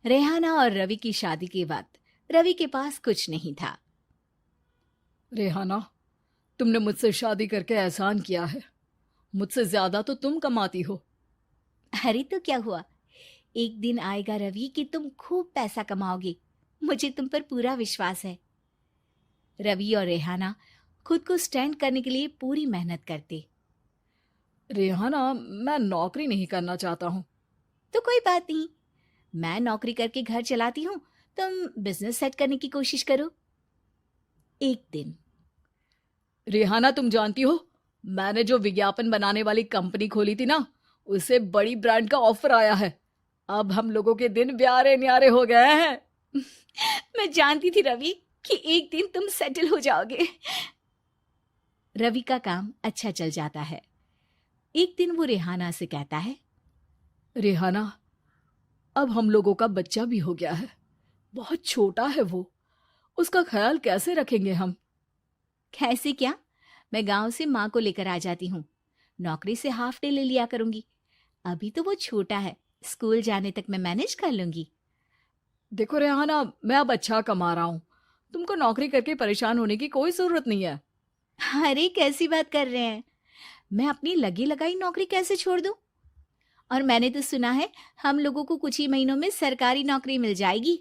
रेहाना और रवि की शादी के वक्त रवि के पास कुछ नहीं था। रेहाना, तुमने मुझसे शादी करके एहसान किया है। मुझसे ज्यादा तो तुम कमाती हो। अरे तो क्या हुआ, एक दिन आएगा रवि कि तुम खूब पैसा कमाओगे। मुझे तुम पर पूरा विश्वास है। रवि और रेहाना खुद को स्टैंड करने के लिए पूरी मेहनत करते। रेहाना, मैं नौकरी नहीं करना चाहता हूँ। तो कोई बात नहीं, मैं नौकरी करके घर चलाती हूँ, तुम बिजनेस सेट करने की कोशिश करो। एक दिन रेहाना, तुम जानती हो, मैंने जो विज्ञापन बनाने वाली कंपनी खोली थी ना, उसे बड़ी ब्रांड का ऑफर आया है। अब हम लोगों के दिन ब्यारे न्यारे हो गए हैं। मैं जानती थी रवि कि एक दिन तुम सेटल हो जाओगे। रवि का काम अच्छा चल जाता है। एक दिन वो रेहाना से कहता है, रेहाना, अब हम लोगों का बच्चा भी हो गया है। बहुत छोटा है वो। उसका ख्याल कैसे रखेंगे हम? कैसे क्या, मैं गांव से माँ को लेकर आ जाती हूँ। नौकरी से हाफ डे ले लिया करूंगी। अभी तो वो छोटा है, स्कूल जाने तक मैं मैनेज कर लूंगी। देखो रेहाना, मैं अब अच्छा कमा रहा हूँ। तुमको नौकरी करके परेशान होने की कोई जरूरत नहीं है। अरे कैसी बात कर रहे हैं, मैं अपनी लगी लगाई नौकरी कैसे छोड़ दूं? और मैंने तो सुना है हम लोगों को कुछ ही महीनों में सरकारी नौकरी मिल जाएगी।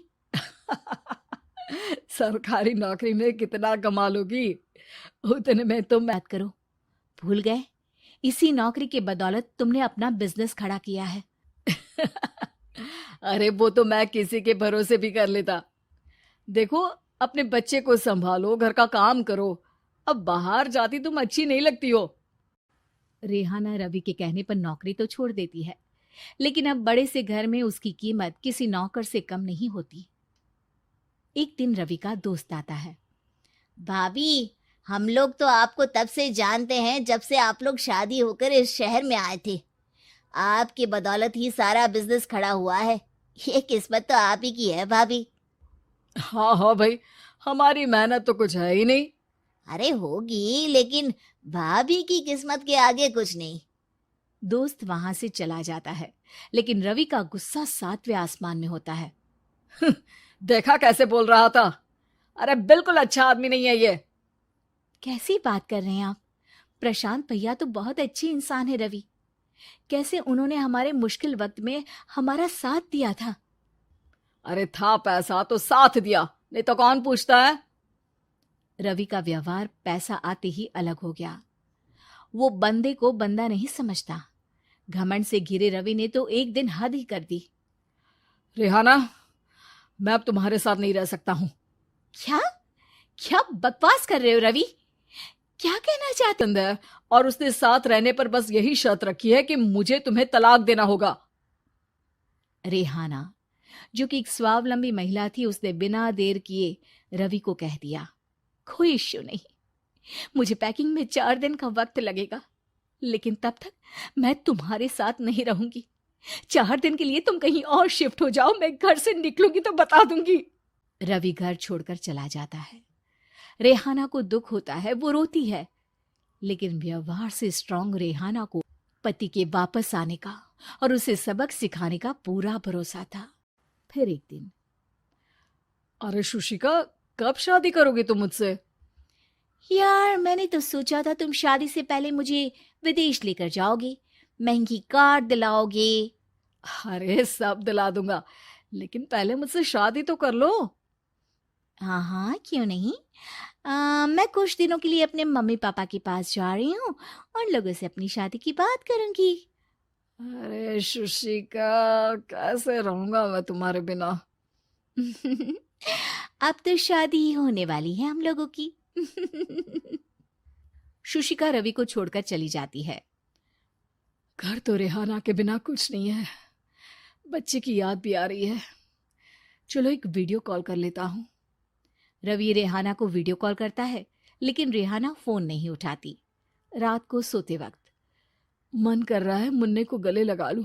सरकारी नौकरी में कितना कमा लोगी? उतने में तो मैं बात करो, भूल गए? इसी नौकरी के बदौलत तुमने अपना बिजनेस खड़ा किया है। अरे वो तो मैं किसी के भरोसे भी कर लेता। देखो, अपने बच्चे को संभालो, घर का काम करो। अब बाहर जाती तुम अच्छी नहीं लगती हो। रेहाना रवि के कहने पर नौकरी तो छोड़ देती है, लेकिन अब बड़े से घर में उसकी कीमत किसी नौकर से कम नहीं होती। एक दिन रवि का दोस्त आता है। भाभी, हम लोग तो आपको तब से जानते हैं जब से आप लोग शादी होकर इस शहर में आए थे। आपकी बदौलत ही सारा बिजनेस खड़ा हुआ है। ये किस्मत तो आप ही की है भाभी। हाँ हाँ भाई, हमारी मेहनत तो कुछ है ही नहीं। अरे होगी, लेकिन भाभी की किस्मत के आगे कुछ नहीं। दोस्त वहां से चला जाता है, लेकिन रवि का गुस्सा सातवें आसमान में होता है। देखा कैसे बोल रहा था? अरे बिल्कुल अच्छा आदमी नहीं है ये। कैसी बात कर रहे हैं आप? प्रशांत भैया तो बहुत अच्छे इंसान है रवि। कैसे उन्होंने हमारे मुश्किल वक्त में हमारा साथ दिया था। अरे था पैसा तो साथ दिया, नहीं तो कौन पूछता है? रवि का व्यवहार पैसा आते ही अलग हो गया। वो बंदे को बंदा नहीं समझता। घमंड से घिरे रवि ने तो एक दिन हद ही कर दी। रेहाना, मैं अब तुम्हारे साथ नहीं रह सकता हूँ। क्या क्या बकवास कर रहे हो रवि? क्या कहना चाहते? पसंद है, और उसने साथ रहने पर बस यही शर्त रखी है कि मुझे तुम्हें तलाक देना होगा। रेहाना, जो कि एक स्वावलंबी महिला थी, उसने बिना देर किए रवि को कह दिया, कोई इश्यू नहीं, मुझे पैकिंग में 4 दिन का वक्त लगेगा, लेकिन तब तक मैं तुम्हारे साथ नहीं रहूंगी। 4 दिन के लिए तुम कहीं और शिफ्ट हो जाओ, मैं घर से निकलूंगी तो बता दूंगी। रवि घर छोड़कर चला जाता है। रेहाना को दुख होता है, वो रोती है, लेकिन व्यवहार से स्ट्रांग रेहाना को पति के वापस आने का और उसे सबक सिखाने का पूरा भरोसा था। फिर एक दिन, अरे शुशिका, कब शादी करोगे तुम मुझसे? यार मैंने तो सोचा था तुम शादी से पहले मुझे विदेश लेकर जाओगे, महंगी कार दिलाओगे। अरे सब दिला दूंगा, लेकिन पहले मुझसे शादी तो कर लो। हाँ हाँ, क्यों नहीं। मैं कुछ दिनों के लिए अपने मम्मी पापा के पास जा रही हूँ और लोगों से अपनी शादी की बात करूंगी। अरे शुशिका, कैसे रहूंगा मैं तुम्हारे बिना? अब तो शादी ही होने वाली है हम लोगों की। शुशिका रवि को छोड़कर चली जाती है। घर तो रेहाना के बिना कुछ नहीं है। बच्चे की याद भी आ रही है। चलो एक वीडियो कॉल कर लेता हूँ। रवि रेहाना को वीडियो कॉल करता है, लेकिन रेहाना फोन नहीं उठाती। रात को सोते वक्त मन कर रहा है मुन्ने को गले लगा लूं।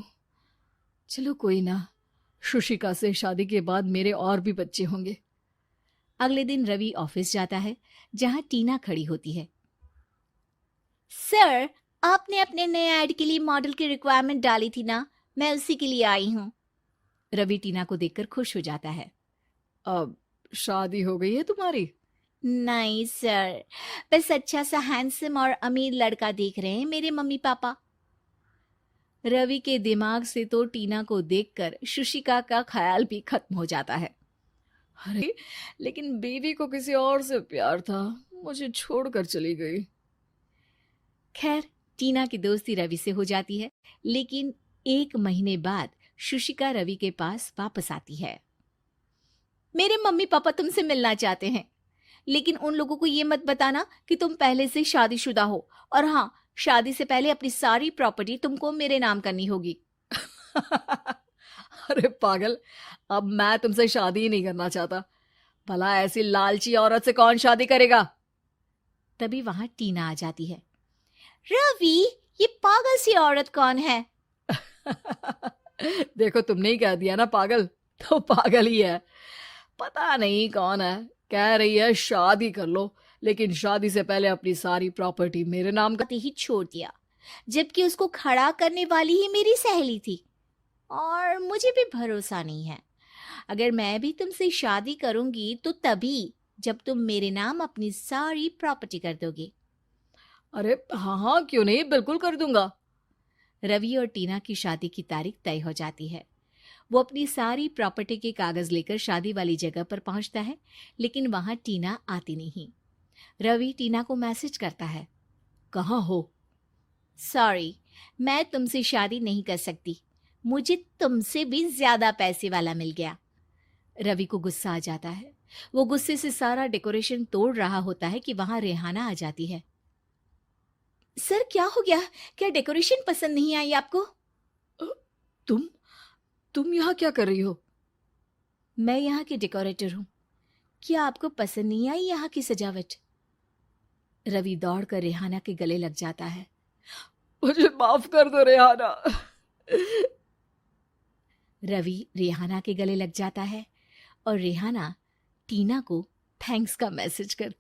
चलो कोई ना, शुशिका से शादी के बाद मेरे और भी बच्चे होंगे। अगले दिन रवि ऑफिस जाता है, जहां टीना खड़ी होती है। सर, आपने अपने नए ऐड के लिए मॉडल की रिक्वायरमेंट डाली थी ना, मैं उसी के लिए आई हूँ। रवि टीना को देखकर खुश हो जाता है। अब शादी हो गई है तुम्हारी? नहीं सर, बस अच्छा सा हैंडसम और अमीर लड़का देख रहे हैं मेरे मम्मी पापा। रवि के दिमाग से तो टीना को देखकर शुशिका का ख्याल भी खत्म हो जाता है। अरे लेकिन बीवी को किसी और से प्यार था, मुझे छोड़कर चली गई। खैर, टीना की दोस्ती रवि से हो जाती है, लेकिन 1 महीने बाद शुशिका रवि के पास वापस आती है। मेरे मम्मी पापा तुमसे मिलना चाहते हैं, लेकिन उन लोगों को ये मत बताना कि तुम पहले से शादीशुदा हो, और हाँ, शादी से पहले अपनी सारी प्रॉपर्टी तुमको मेरे नाम करनी होगी। अरे पागल, अब मैं तुमसे शादी ही नहीं करना चाहता। भला ऐसी लालची औरत से कौन शादी करेगा? तभी वहां टीना आ जाती है। रवि, ये पागल सी औरत कौन है? देखो, तुमने ही कह दिया ना पागल, तो पागल ही है। पता नहीं कौन है, कह रही है शादी कर लो, लेकिन शादी से पहले अपनी सारी प्रॉपर्टी मेरे नाम कर। ही छोड़ दिया, जबकि उसको खड़ा करने वाली ही मेरी सहेली थी। और मुझे भी भरोसा नहीं है, अगर मैं भी तुमसे शादी करूंगी तो तभी जब तुम मेरे नाम अपनी सारी प्रॉपर्टी कर दोगे। अरे हाँ हाँ, क्यों नहीं, बिल्कुल कर दूंगा। रवि और टीना की शादी की तारीख तय हो जाती है। वो अपनी सारी प्रॉपर्टी के कागज लेकर शादी वाली जगह पर पहुंचता है, लेकिन वहां टीना आती नहीं। रवि टीना को मैसेज करता है। कहाँ हो? सॉरी, मैं तुमसे शादी नहीं कर सकती, मुझे तुमसे भी ज्यादा पैसे वाला मिल गया। रवि को गुस्सा आ जाता है। वो गुस्से से सारा डेकोरेशन तोड़ रहा होता है कि वहां रेहाना आ जाती है। सर, क्या हो गया? क्या डेकोरेशन पसंद नहीं आई आपको? अ, तुम यहाँ क्या कर रही हो? मैं यहाँ की डेकोरेटर हूँ। क्या आपको पसंद नहीं आई यहाँ की सजावट? रवि दौड़कर रेहाना के गले लग जाता है। मुझे माफ कर दो रेहाना। रवि रेहाना के गले लग जाता है और रेहाना टीना को थैंक्स का मैसेज करती